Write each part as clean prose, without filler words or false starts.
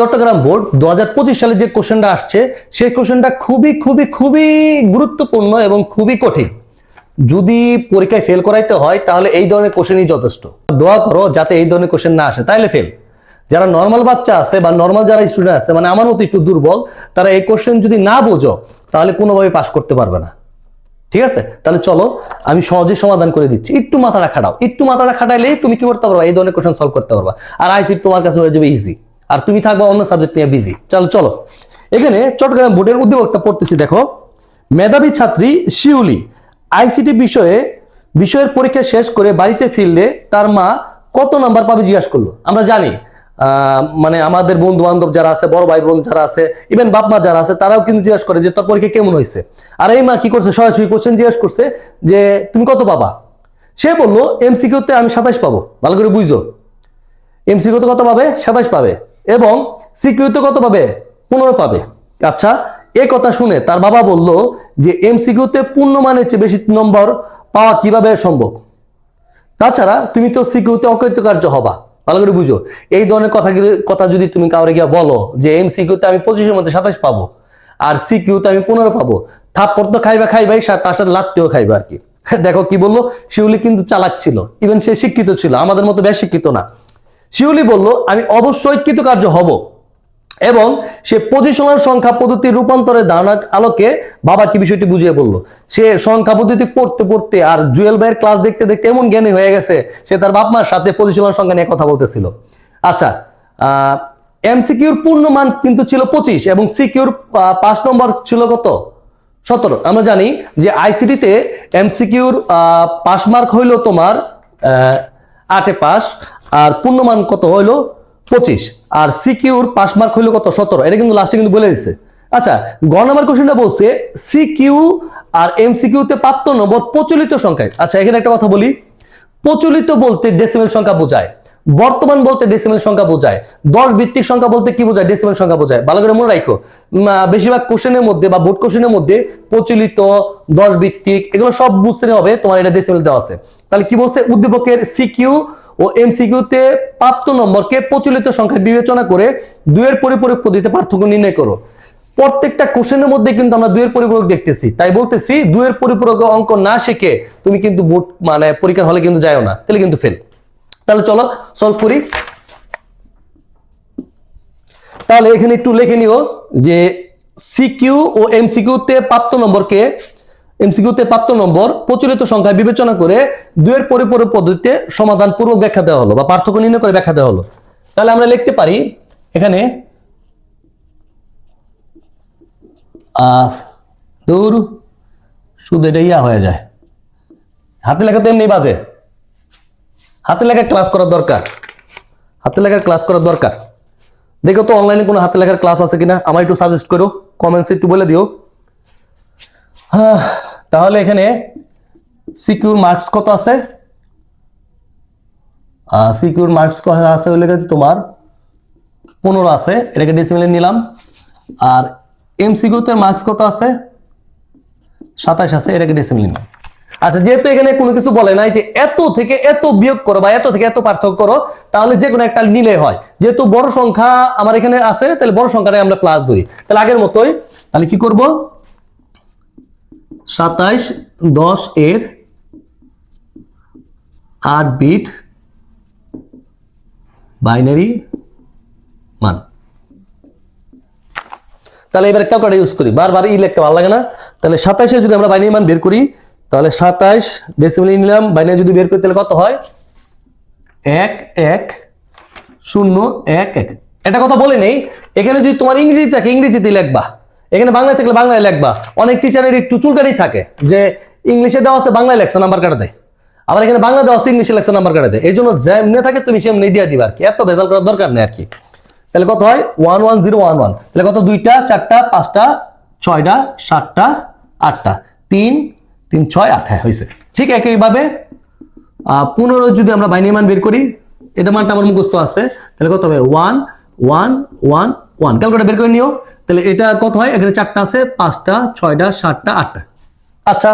Chittagong board 2025 সালে যে কোশ্চেনটা আসছে সেই কোশ্চেনটা খুবই খুবই খুবই গুরুত্বপূর্ণ এবং খুবই কঠিন। যদি পরীক্ষায় ফেল করাইতে হয় তাহলে এই ধরনের কোশ্চেনই যথেষ্ট। দোয়া করো যাতে এই ধরনের কোশ্চেন না আসে, তাইলে ফেল। যারা নর্মাল বাচ্চা আছে বা নর্মাল যারা স্টুডেন্ট আছে, মানে আমার মতো একটু দুর্বল, তারা এই কোশ্চেন যদি না বোঝো তাহলে কোনোভাবে পাস করতে পারবে না। ঠিক আছে, তাহলে চলো আমি সহজে সমাধান করে দিচ্ছি। একটু মাথাটা খাটাও, একটু মাথাটা খাটাইলেই তুমি কি করতে পারবা, এই ধরনের কোশ্চেন সলভ করতে পারবা। আর আইসিটি তোমার কাছে হয়ে যাবে ইজি, আর তুমি থাকবা অন্য সাবজেক্ট নিয়ে বিজি। চলো চলো এখানে চট্টগ্রাম বোর্ডের উদ্দীপকটা পড়তেছি, দেখো। মেধাবী ছাত্রী শিউলি আইসিটি বিষয়ের পরীক্ষা শেষ করে বাড়িতে ফিরলে তার মা কত নাম্বার পাবে জিজ্ঞাসা করলো। আমরা জানি মানে আমাদের বন্ধু বান্ধব যারা আছে, বড় ভাই বোন যারা আছে, ইভেন বাপ মা যারা আছে, তারাও কিন্তু জিজ্ঞাসা করে যে তোর পরীক্ষা কেমন হয়েছে। আর এই মা কি করছে, সরাসরি কোশ্চেন জিজ্ঞাসা করছে যে তুমি কত পাবা। সে বললো এমসিকিউতে আমি 27 পাবো। ভালো করে বুঝো, এমসিকিউতে কত পাবে, 27 পাবে, এবং সিকিউতে কত পাবে, 15 পাবে। আচ্ছা, এ কথা শুনে তার বাবা বলল যে এমসিকিউতে পূর্ণমানের চেয়ে বেশি নম্বর পাওয়া কিভাবে সম্ভব, তাছাড়া তুমি তো সিকিউতে অকৃতকার্য হবা। ভালো করে বুঝো, এই ধরনের কথা যদি তুমি কাউরে গিয়ে বলো যে এমসিকিউতে আমি 25-এর মধ্যে 27 পাবো আর সিকিউতে আমি 15 পাবো, থাপ্পড় তো খাইবাই, তার সাথে লাত্তিও খাইবা আর কি। দেখো কি বললো, শিউলি কিন্তু চালাক ছিল, ইভেন সে শিক্ষিত ছিল, আমাদের মতো বেশ শিক্ষিত না। শিউলি বলল আমি অবশ্যই কৃতকার্য হব, এবং সে পজিশনাল সংখ্যা পদ্ধতির রূপান্তরের ধারণার আলোকে বাবাকে বিষয়টি বুঝিয়ে বলল। সে সংখ্যা পদ্ধতি পড়তে পড়তে আর জুয়েল ভাইয়ের ক্লাস দেখতে দেখতে এমন জ্ঞানী হয়ে গেছে, সে তার বাপ মার সাথে পজিশনাল সংখ্যা নিয়ে কথা বলতেছিল। আচ্ছা, এমসিকিউর পূর্ণ মান কিন্তু ছিল 25 এবং সিকিউর 5 নম্বর ছিল কত, 17। আমরা জানি যে আইসিটিতে এমসিকিউর পাস মার্ক হইলো তোমার 8-এ পাস, আর পূর্ণমান কত হইলো 25, আর সিকিউর পাস মার্ক হইলো কত, 17। এটা কিন্তু লাস্টে কিন্তু বলে দিচ্ছে। আচ্ছা, গ নাম্বার কোশ্চেনটা বলছে সিকিউ আর এমসিকিউতে প্রাপ্ত নম্বর প্রচলিত সংখ্যায়। আচ্ছা, এখানে একটা কথা বলি, প্রচলিত বলতে ডেসিমেল সংখ্যা বোঝায়, বর্তমান বলতে ডেসিমেল সংখ্যা বোঝায়, 10 ভিত্তিক সংখ্যা বলতে কি বোঝায়, ডেসিমেল সংখ্যা বোঝায়। ভালো করে মনে রাখো, বেশিরভাগ কোশ্চেনের মধ্যে বা বোর্ড কোশ্চেনের মধ্যে প্রচলিত, 10 ভিত্তিক, এগুলো সব বুঝতে হবে তোমার, এটা ডেসিমেল দেওয়া আছে। তাহলে কি বলছে, উদ্দীপকের সিকিউ ও এমসিকিউতে প্রাপ্ত নম্বরকে প্রচলিত সংখ্যায় বিবেচনা করে 2 এর পরিপূরক পদ্ধতিতে পার্থক্য নির্ণয় করো। প্রত্যেকটা কোশ্চেনের মধ্যে কিন্তু আমরা 2 এর পরিপূরক দেখতেছি, তাই বলতেছি 2 এর পরিপূরক অঙ্ক না শিখে তুমি কিন্তু বোর্ড মানে পরীক্ষার হলে কিন্তু যাও না, তাহলে কিন্তু ফেল। তাহলে চলো সলভ করি। তাহলে এখানে একটু লিখে নিও যে সিকিউ ও এমসিকিউতে প্রাপ্ত নম্বর প্রচলিত সংখ্যায় বিবেচনা করে 2 এর পরিপূরক পদ্ধতিতে সমাধান পূর্বক ব্যাখ্যা দেওয়া হলো বা পার্থক্য নির্ণয় করে ব্যাখ্যা দেওয়া হলো। তাহলে আমরা লিখতে পারি এখানে দূর শুধু এটা ইয়া হয়ে যায়, হাতে লেখা তো এমনি বাজে, হাতে লেখা ক্লাস করার দরকার, হাতে লেখার ক্লাস করার দরকার। দেখো তো অনলাইনে কোনো হাতে লেখার ক্লাস আছে কিনা, আমার একটু সাজেস্ট করো, কমেন্টসে একটু বলে দিও। তাহলে এখানে সিকিউর মার্কস কত আছে, সিকিউর মার্কস কত আছে বলে তোমার 15 আছে, এটাকে ডেসিমেলে নিলাম। আর এমসিকিউতে মার্কস কত আছে, 27 আছে, এটাকে ডেসিমেলে নিলাম। আচ্ছা, যেহেতু এখানে কোনো কিছু বলে নাই যে এত থেকে এত বিয়োগ করো বা এত থেকে এত পার্থক্য করো, তাহলে যে কোনো একটা নিলে হয়। যেহেতু বড় সংখ্যা আমার এখানে আছে, তাহলে বড় সংখ্যাটাই আমরা প্লাস ধরি। তাহলে আগের মতোই, তাহলে কি করব, 27 10 এর 8 বিট বাইনারি মান। তাহলে এবার ক্যালকুলেটর ইউজ করি, বারবার লিখতে ভালো লাগে না। তাহলে 27 এর যদি আমরা বাইনারি মান বের করি, তাহলে 27 ডেসিমেলে নিলাম, বাইনারি যদি বের করি তাহলে কত হয়, 1 1 0 1 1। এটা কথা বলে নেই, এখানে যদি তোমার ইংরেজি থাকে ইংরেজিতে লিখবা, এখানে বাংলায় থাকলে বাংলায় লিখবা। অনেক টিচারের একটু চুলকানি থাকে যে ইংলিশে দেওয়া আছে বাংলায় লেখছো নাম্বার কাটা দেয়, আবার এখানে বাংলা দেওয়া আছে ইংলিশে লেখছো নাম্বার কাটা দেয়। এই জন্য যেমনি থাকে তুমি সেমনি দিয়ে দিবা আর কি, এত ভেজাল করার দরকার নেই আর কি। তাহলে কত হয় 11011, তাহলে কত 2টা 4টা 5টা 6টা 7টা 8টা 3 3 6 8, হ্যাঁ হয়েছে। ঠিক একইভাবে 15 যদি আমরা বাইনারি মান বের করি, এটা মানটা আমার মুখস্থ আছে, তাহলে কত হবে 1 1 1 1। ক্যালকুলেটর বের করে নিও, তাহলে এটা কত হয়, এখানে 4টা আছে, 5টা 6টা 7টা 8টা। আচ্ছা,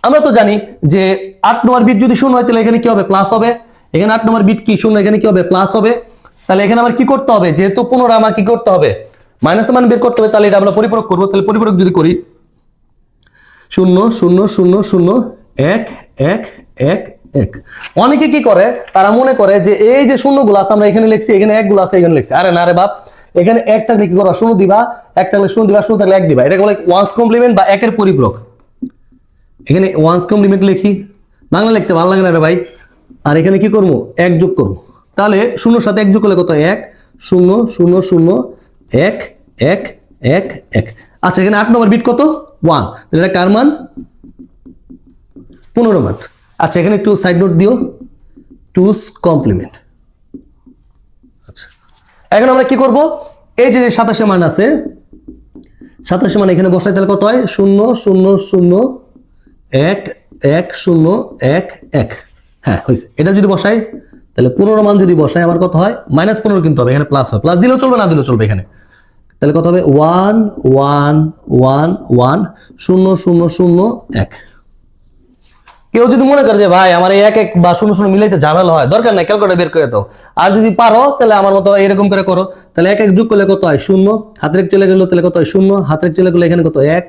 আমরা তো জানি যে 8 নম্বর বিট যদি 0 হয় তাহলে এখানে কি হবে, প্লাস হবে। এখানে 8 নম্বর বিট কি 0, এখানে কি হবে, প্লাস হবে। তাহলে এখানে আমার কি করতে হবে, যেহেতু 15 আমার কি করতে হবে, মাইনাসের মান বের করতে হবে, তাহলে এটা আমরা পরিপূরক করবো। তাহলে পরিপূরক যদি করি 0 0 0 0 1 1 1 1। অনেকে কি করে, তারা মনে করে যে এই যে শূন্যগুলো আছে আমরা এখানে লিখছি, এখানে 1 গুলো আছে এখানে লিখছি। আরে না রে বাপ, এখানে 1 থাকলে কি করবা, 0 দিবা, 1 থাকলে 0 দিবা, 0 থাকলে 1 দিবা। এটা বলে ওয়ান্স কমপ্লিমেন্ট বা একের পরিপূরক। এখানে ওয়ান্স কমপ্লিমেন্ট লিখি, বাংলা লিখতে ভালো লাগে না রে ভাই। আর এখানে কি করবো, 1 যোগ করবো। তাহলে 0 সাথে 1 যোগ করলে কত, 1 0 0 0 1 1 1 1। আচ্ছা এখানে 8 নম্বর বিট কত, 1। এটা কার মান, 15 মান। আচ্ছা এখানে একটু সাইড নোট দিও, 2's কমপ্লিমেন্ট। আচ্ছা এখন আমরা কি করব, এই যে 27 মান আছে, 27 মান এখানে বসাই, তাহলে কত হয়, 0 0 0 1 1 0 1 1। হ্যাঁ হয়েছে। এটা যদি বসাই তাহলে 15 মান যদি বসাই আমার কত হয়, -15 কিন্তু হবে, এখানে প্লাস হয়, প্লাস দিলেও চলবে না দিলেও চলবে এখানে। তাহলে কত হবে, 1 1 1 1 0 0 0 1। কেউ যদি মনে করে যে ভাই আমার এই 1 1 বা 0 0 মিলাইতে ঝামেলা হয়, দরকার নাই, ক্যালকুলেটর বের করে দাও। আর যদি পারো তাহলে আমার মতো এরকম করে করো। তাহলে 1 1 যোগ করলে কত হয়, 0, হাতের চলে গেল, তাহলে কত হয় 0, হাতের চলে গেলে এখানে কত, 1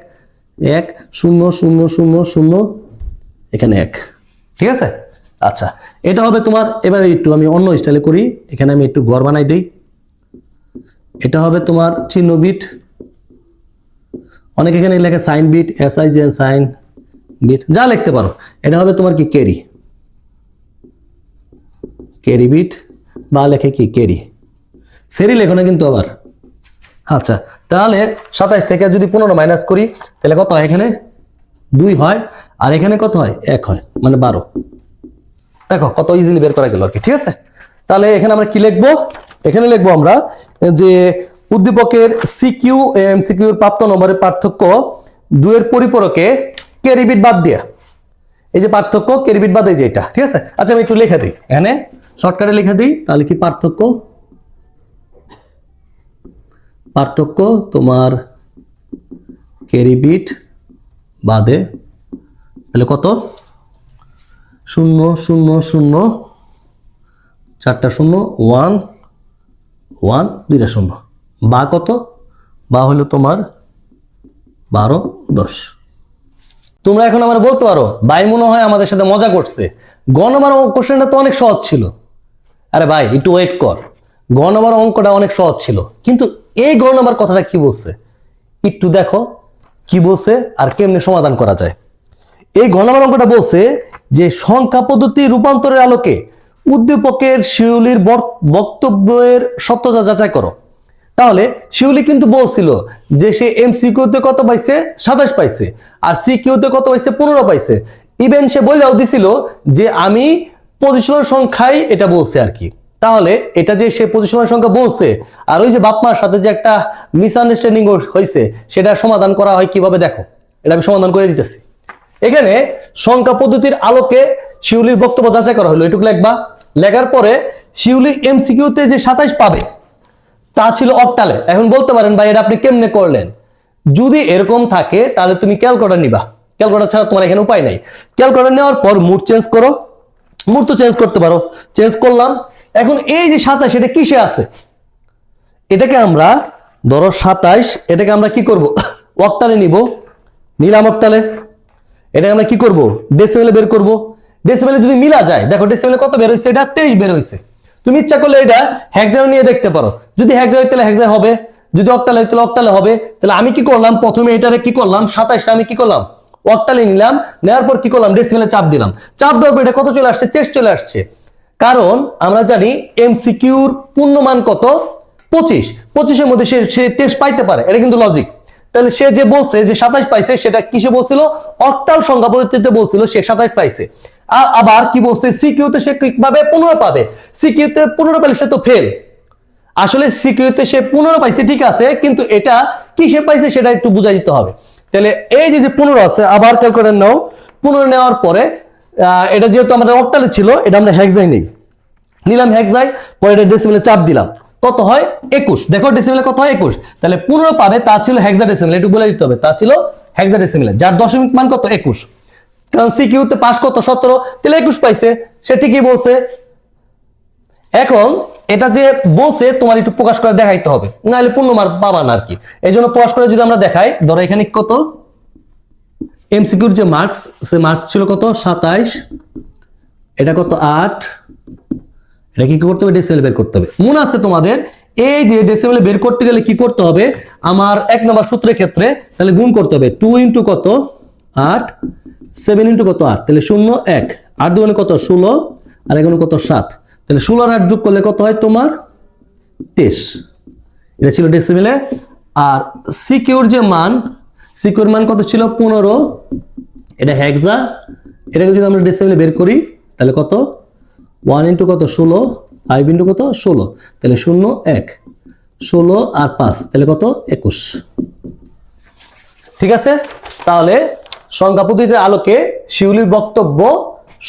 1 0 0 0 0 এখানে 1। ঠিক আছে। আচ্ছা এটা হবে তোমার, এবার একটু আমি অন্য স্টাইলে করি, এখানে আমি একটু ঘর বানাই দিই। এটা হবে তোমার চিহ্ন বিট, অনেক এখানে লেখে sign bit, SIGN sign bit, যা লিখতে পারো। এটা হবে তোমার কি, ক্যারি, ক্যারি বিট, বা লেখে কি ক্যারি, সেরি লেখো না কিন্তু আবার। আচ্ছা তাহলে 27 থেকে যদি 15 মাইনাস করি তাহলে কত হয়, এখানে 2 হয়, আর এখানে কত হয়, 1 হয়, মানে 12। দেখো কত ইজিলি বের করা গেল আর কি। ঠিক আছে। তাহলে এখানে আমরা কি লিখবো, এখানে লিখবো আমরা যে উদ্দীপকের সিকিউ এমসিকিউর প্রাপ্ত নম্বরের পার্থক্য 2 এর পরিপূরকে ক্যারি বিট বাদ দিয়া, এই যে পার্থক্য ক্যারি বিট বাদ, এই যে এটা। ঠিক আছে। আচ্ছা আমি একটু লিখে দিই, এখানে শর্টকাটে লিখে দিই, তাহলে কি পার্থক্য, পার্থক্য তোমার ক্যারি বিট বাদে, তাহলে কত, 0 0 0 4টা 0 1 1 2টা 0, বা কত, বা হলো তোমার 12 10। তোমরা এখন আমার বলতে পারো ভাই মনে হয় আমাদের সাথে মজা করছে, গ নম্বর কোশ্চেনটা তো অনেক সহজ ছিল। আরে ভাই একটু ওয়েট কর, গ নম্বর অঙ্কটা অনেক সহজ ছিল, কিন্তু এই গ নম্বর কথাটা কি বলছে একটু দেখো, কি বলছে আর কেমনে সমাধান করা যায়। এই ঘ নম্বর অঙ্কটা বলছে যে সংখ্যা পদ্ধতি রূপান্তরের আলোকে উদ্দীপকের শিউলির বক্তব্যের সত্যতা যাচাই করো। তাহলে শিউলি কিন্তু বলছিল যে সে এমসিকিউতে কত পাইছে, 27 পাইছে, আর সিকিউতে কত পাইছে, 15 পাইছে। ইভেন সে বলেও দিছিল যে আমি পজিশনাল সংখ্যাই এটা বলছে আর কি। তাহলে এটা যে সে পজিশনাল সংখ্যা বলছে, আর ওই যে বাপমার সাথে যে একটা মিসআন্ডারস্ট্যান্ডিং হয়েছে, সেটা সমাধান করা হয় কিভাবে দেখো, এটা আমি সমাধান করে দিতেছি। এখানে সংখ্যা পদ্ধতির আলোকে শিউলির বক্তব্য যাচাই করা হলো, এটুকু লিখবা। লেখার পরে শিউলি এমসিকিউতে যে 27 পাবে তা ছিল অক্টালে। এখন বলতে পারেন ভাই এটা আপনি কেমনে করলেন, যদি এরকম থাকে তাহলে তুমি ক্যালকুলেটর নিবা, ক্যালকুলেটর ছাড়া তোমার এখানে উপায় নাই। ক্যালকুলেটর নেওয়ার পর মুড চেঞ্জ করো, মুড তো চেঞ্জ করতে পারো, চেঞ্জ করলাম। এখন এই যে 27 এটা কিসে আছে, এটাকে আমরা ধরো 27, এটাকে আমরা কি করব, অক্টালে নিব, নিলাম অক্টালে। এটাকে আমরা কি করব, ডেসিমেলে বের করব। ডেসিমেলে যদি মিলা যায়, দেখো ডেসিমেলে কত বের হইছে, এটা 23 বের হইছে। তুমি ইচ্ছা করলে এটা হেক্সায় নিয়ে দেখতে পারো, যদি হেক্সায় তাহলে হেক্সায় হবে, যদি অক্টালে তাহলে অক্টালে হবে। তাহলে আমি কি করলাম, প্রথমে এটারে কি করলাম, 27টা আমি কি করলাম, অক্টালে নিলাম, নেওয়ার পর কি করলাম, ডেসিমেলে চাপ দিলাম। চাপ দেওয়ার পর এটা কত চলে আসছে, 23 চলে আসছে। কারণ আমরা জানি এমসিকিউর পূর্ণমান কত, 25, 25-এর মধ্যে সে 23 পাইতে পারে, এটা কিন্তু লজিক। তাহলে সে যে বলছে যে 27 পাইছে, সেটা কিসে বলছিল, অক্টাল সংখ্যা পদ্ধতিতে বলছিল সে 27 পাইছে। আবার কি বলছে, সিকিউতে সে কিভাবে 15 পাবে, সিকিউতে 15 পেলে সে তো ফেল। আসলে সিকিউতে সে 15 পাইছে ঠিক আছে, কিন্তু এটা কিসে পাইছে সেটা একটু বুঝাই দিতে হবে। তাহলে এই যে 15 আছে, আবার ক্যালকুলেটর নাও, 15 নেওয়ার পরে এটা যেহেতু আমাদের অক্টালে ছিল, এটা আমরা হেক্সায় নেই, নিলাম হেক্সায়, পরে এটা ডেসিমেলে চাপ দিলাম, কত হয় 21। দেখো ডেসিমেলে কত হয় 21, তাহলে 15 পাবে তা ছিল হেক্সাডেসিমেল, একটু বলে দিতে হবে, তা ছিল হেক্সাডেসিমেলে, যার দশমিক মান কত 21। কারণ সিকিউতে পাস কত 17, তাহলে 21 পাইছে, সে ঠিকই বলছে। এখন এটা যে বলছে তোমার একটু প্রকাশ করে দেখাইতে হবে, নাহলে পূর্ণ মার্ক পাবা না আর কি। এই জন্য প্রকাশ করে যদি আমরা দেখাই, ধরো এখানে কত এমসিকিউর যে মার্কস, সে মার্কস ছিল কত 27, এটা কত 8, এটা কি করতে হবে ডেসিমেলে বের করতে হবে। মনে আছে তোমাদের এই যে ডেসিমেলে বের করতে গেলে কি করতে হবে, আমার 1 নম্বর সূত্রের ক্ষেত্রে তাহলে গুণ করতে হবে 2 ইনটু কত 8, 7 ইনটু কত 8, তাহলে 0 1, 8 দুগুণে কত 16 আর এখানে কত 7, তাহলে 16 আর 8 যোগ করলে কত হয় তোমার 23। এটা ছিল ডেসিমেলে। আর সিকিউর যে মান, সিকিউর মান কত ছিল 15, এটা হেক্সা, এটাকে যদি আমরা ডেসিমেলে বের করি তাহলে কত 1 ইন্টু কত 16, 5 ইন্টু কত 16, তাহলে 0 1, 16 আর 5 তাহলে কত 21। ঠিক আছে, তাহলে সংখ্যা পদ্ধতির আলোকে শিউলির বক্তব্য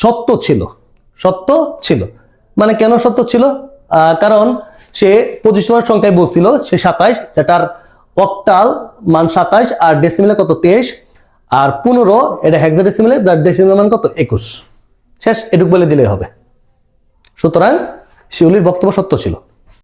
সত্য ছিল। সত্য ছিল মানে কেন সত্য ছিল, কারণ সে 25 নম্বর সংখ্যায় বলছিল সে 27, যেটার অক্টাল মান 27 আর ডেসিমেলে কত 23, আর 15 এটা হেক্সাডেসিমেলে, যার ডেসিমেল মান কত 21। শেষ, এটুকু বলে দিলেই হবে। সুতরাং শিউলির বক্তব্য সত্য ছিল।